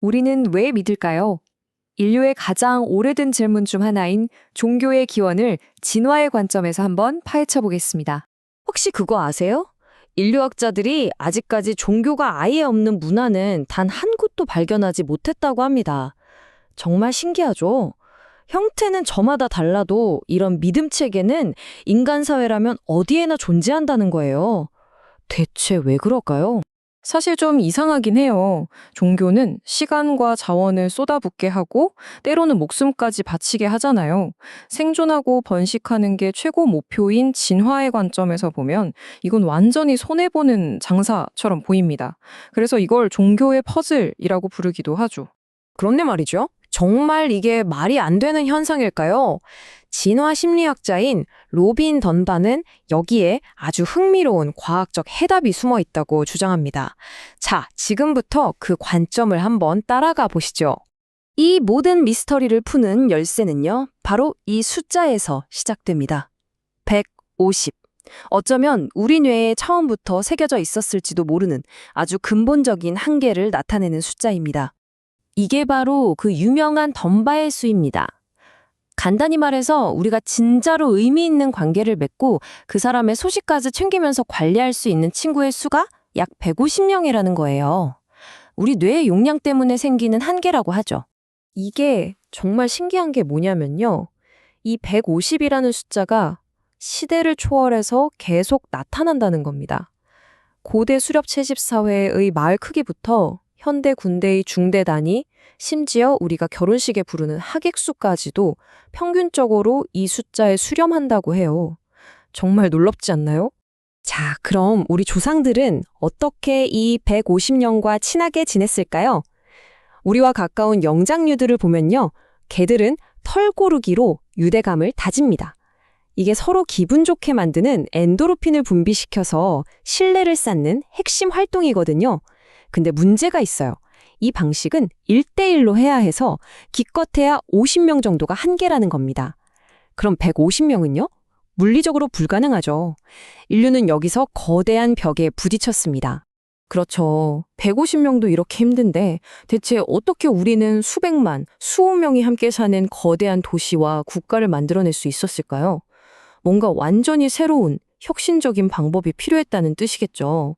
우리는 왜 믿을까요? 인류의 가장 오래된 질문 중 하나인 종교의 기원을 진화의 관점에서 한번 파헤쳐 보겠습니다. 혹시 그거 아세요? 인류학자들이 아직까지 종교가 아예 없는 문화는 단 한 곳도 발견하지 못했다고 합니다. 정말 신기하죠? 형태는 저마다 달라도 이런 믿음 체계는 인간 사회라면 어디에나 존재한다는 거예요. 대체 왜 그럴까요? 사실 좀 이상하긴 해요. 종교는 시간과 자원을 쏟아붓게 하고 때로는 목숨까지 바치게 하잖아요. 생존하고 번식하는 게 최고 목표인 진화의 관점에서 보면 이건 완전히 손해보는 장사처럼 보입니다. 그래서 이걸 종교의 퍼즐이라고 부르기도 하죠. 그런데 말이죠. 정말 이게 말이 안 되는 현상일까요? 진화 심리학자인 로빈 던반은 여기에 아주 흥미로운 과학적 해답이 숨어 있다고 주장합니다. 자, 지금부터 그 관점을 한번 따라가 보시죠. 이 모든 미스터리를 푸는 열쇠는요, 바로 이 숫자에서 시작됩니다. 150. 어쩌면 우리 뇌에 처음부터 새겨져 있었을지도 모르는 아주 근본적인 한계를 나타내는 숫자입니다. 이게 바로 그 유명한 덤바의 수입니다. 간단히 말해서 우리가 진짜로 의미 있는 관계를 맺고 그 사람의 소식까지 챙기면서 관리할 수 있는 친구의 수가 약 150명이라는 거예요. 우리 뇌의 용량 때문에 생기는 한계라고 하죠. 이게 정말 신기한 게 뭐냐면요. 이 150이라는 숫자가 시대를 초월해서 계속 나타난다는 겁니다. 고대 수렵 채집 사회의 마을 크기부터 현대 군대의 중대 단위, 심지어 우리가 결혼식에 부르는 하객수까지도 평균적으로 이 숫자에 수렴한다고 해요. 정말 놀랍지 않나요? 자, 그럼 우리 조상들은 어떻게 이 150년과 친하게 지냈을까요? 우리와 가까운 영장류들을 보면요. 개들은 털고르기로 유대감을 다집니다. 이게 서로 기분 좋게 만드는 엔도르핀을 분비시켜서 신뢰를 쌓는 핵심 활동이거든요. 근데 문제가 있어요. 이 방식은 1대1로 해야 해서 기껏해야 50명 정도가 한계라는 겁니다. 그럼 150명은요? 물리적으로 불가능하죠. 인류는 여기서 거대한 벽에 부딪혔습니다. 그렇죠. 150명도 이렇게 힘든데 대체 어떻게 우리는 수백만, 수억 명이 함께 사는 거대한 도시와 국가를 만들어낼 수 있었을까요? 뭔가 완전히 새로운, 혁신적인 방법이 필요했다는 뜻이겠죠.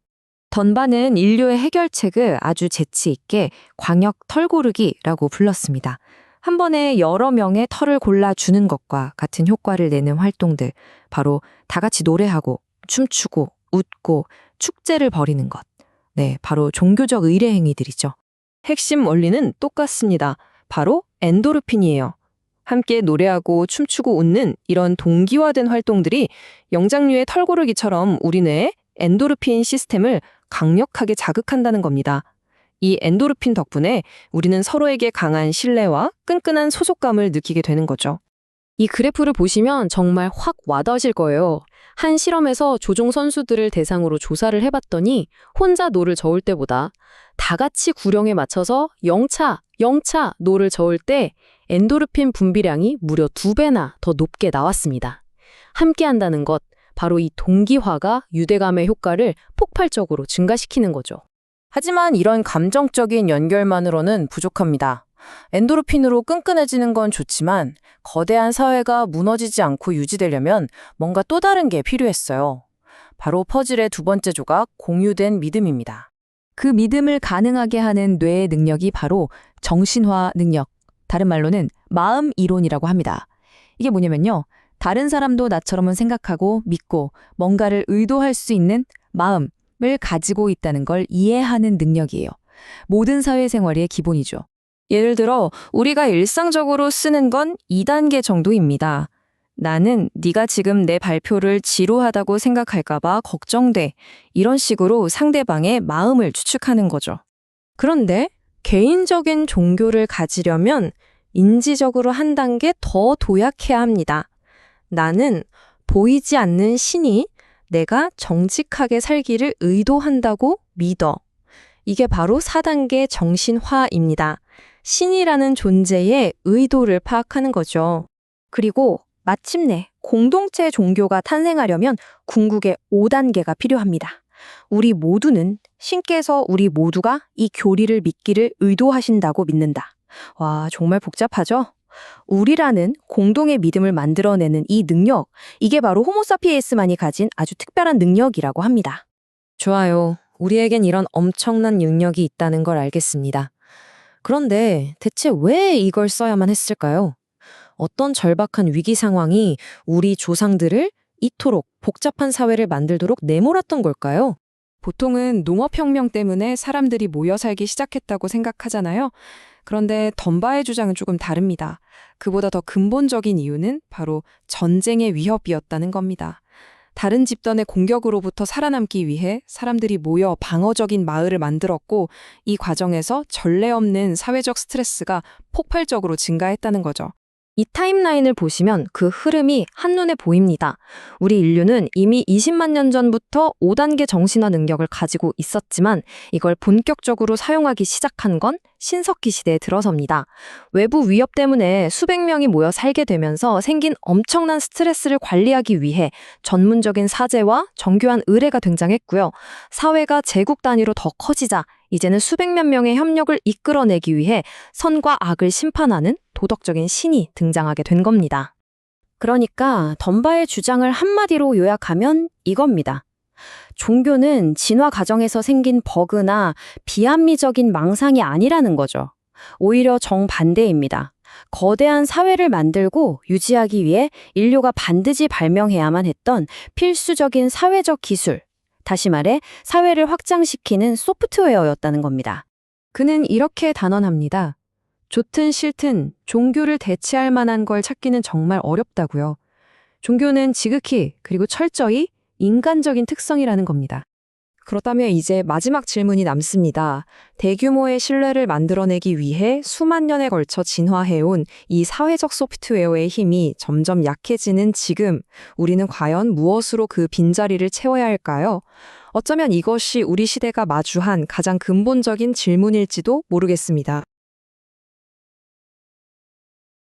던반은 인류의 해결책을 아주 재치 있게 광역 털고르기라고 불렀습니다. 한 번에 여러 명의 털을 골라주는 것과 같은 효과를 내는 활동들, 바로 다 같이 노래하고 춤추고 웃고 축제를 벌이는 것. 네, 바로 종교적 의례 행위들이죠. 핵심 원리는 똑같습니다. 바로 엔도르핀이에요. 함께 노래하고 춤추고 웃는 이런 동기화된 활동들이 영장류의 털고르기처럼 우리 뇌의 엔도르핀 시스템을 강력하게 자극한다는 겁니다. 이 엔도르핀 덕분에 우리는 서로에게 강한 신뢰와 끈끈한 소속감을 느끼게 되는 거죠. 이 그래프를 보시면 정말 확 와닿으실 거예요. 한 실험에서 조종 선수들을 대상으로 조사를 해봤더니 혼자 노를 저을 때보다 다 같이 구령에 맞춰서 영차 노를 저을 때 엔도르핀 분비량이 무려 2배나 더 높게 나왔습니다. 함께 한다는 것, 바로 이 동기화가 유대감의 효과를 폭발적으로 증가시키는 거죠. 하지만 이런 감정적인 연결만으로는 부족합니다. 엔도르핀으로 끈끈해지는 건 좋지만 거대한 사회가 무너지지 않고 유지되려면 뭔가 또 다른 게 필요했어요. 바로 퍼즐의 두 번째 조각, 공유된 믿음입니다. 그 믿음을 가능하게 하는 뇌의 능력이 바로 정신화 능력, 다른 말로는 마음 이론이라고 합니다. 이게 뭐냐면요. 다른 사람도 나처럼은 생각하고 믿고 뭔가를 의도할 수 있는 마음을 가지고 있다는 걸 이해하는 능력이에요. 모든 사회생활의 기본이죠. 예를 들어 우리가 일상적으로 쓰는 건 2단계 정도입니다. 나는 네가 지금 내 발표를 지루하다고 생각할까 봐 걱정돼. 이런 식으로 상대방의 마음을 추측하는 거죠. 그런데 개인적인 종교를 가지려면 인지적으로 한 단계 더 도약해야 합니다. 나는 보이지 않는 신이 내가 정직하게 살기를 의도한다고 믿어. 이게 바로 4단계 정신화입니다. 신이라는 존재의 의도를 파악하는 거죠. 그리고 마침내 공동체 종교가 탄생하려면 궁극의 5단계가 필요합니다. 우리 모두는 신께서 우리 모두가 이 교리를 믿기를 의도하신다고 믿는다. 와, 정말 복잡하죠? 우리라는 공동의 믿음을 만들어내는 이 능력, 이게 바로 호모사피엔스만이 가진 아주 특별한 능력이라고 합니다. 좋아요. 우리에겐 이런 엄청난 능력이 있다는 걸 알겠습니다. 그런데 대체 왜 이걸 써야만 했을까요? 어떤 절박한 위기 상황이 우리 조상들을 이토록 복잡한 사회를 만들도록 내몰았던 걸까요? 보통은 농업혁명 때문에 사람들이 모여 살기 시작했다고 생각하잖아요. 그런데 덤바의 주장은 조금 다릅니다. 그보다 더 근본적인 이유는 바로 전쟁의 위협이었다는 겁니다. 다른 집단의 공격으로부터 살아남기 위해 사람들이 모여 방어적인 마을을 만들었고, 이 과정에서 전례 없는 사회적 스트레스가 폭발적으로 증가했다는 거죠. 이 타임라인을 보시면 그 흐름이 한눈에 보입니다. 우리 인류는 이미 20만 년 전부터 5단계 정신화 능력을 가지고 있었지만 이걸 본격적으로 사용하기 시작한 건 신석기 시대에 들어섭니다. 외부 위협 때문에 수백 명이 모여 살게 되면서 생긴 엄청난 스트레스를 관리하기 위해 전문적인 사제와 정교한 의례가 등장했고요. 사회가 제국 단위로 더 커지자 이제는 수백만 명의 협력을 이끌어내기 위해 선과 악을 심판하는 도덕적인 신이 등장하게 된 겁니다. 그러니까 덤바의 주장을 한마디로 요약하면 이겁니다. 종교는 진화 과정에서 생긴 버그나 비합리적인 망상이 아니라는 거죠. 오히려 정반대입니다. 거대한 사회를 만들고 유지하기 위해 인류가 반드시 발명해야만 했던 필수적인 사회적 기술, 다시 말해 사회를 확장시키는 소프트웨어였다는 겁니다. 그는 이렇게 단언합니다. 좋든 싫든 종교를 대체할 만한 걸 찾기는 정말 어렵다고요. 종교는 지극히 그리고 철저히 인간적인 특성이라는 겁니다. 그렇다면 이제 마지막 질문이 남습니다. 대규모의 신뢰를 만들어내기 위해 수만 년에 걸쳐 진화해온 이 사회적 소프트웨어의 힘이 점점 약해지는 지금, 우리는 과연 무엇으로 그 빈자리를 채워야 할까요? 어쩌면 이것이 우리 시대가 마주한 가장 근본적인 질문일지도 모르겠습니다.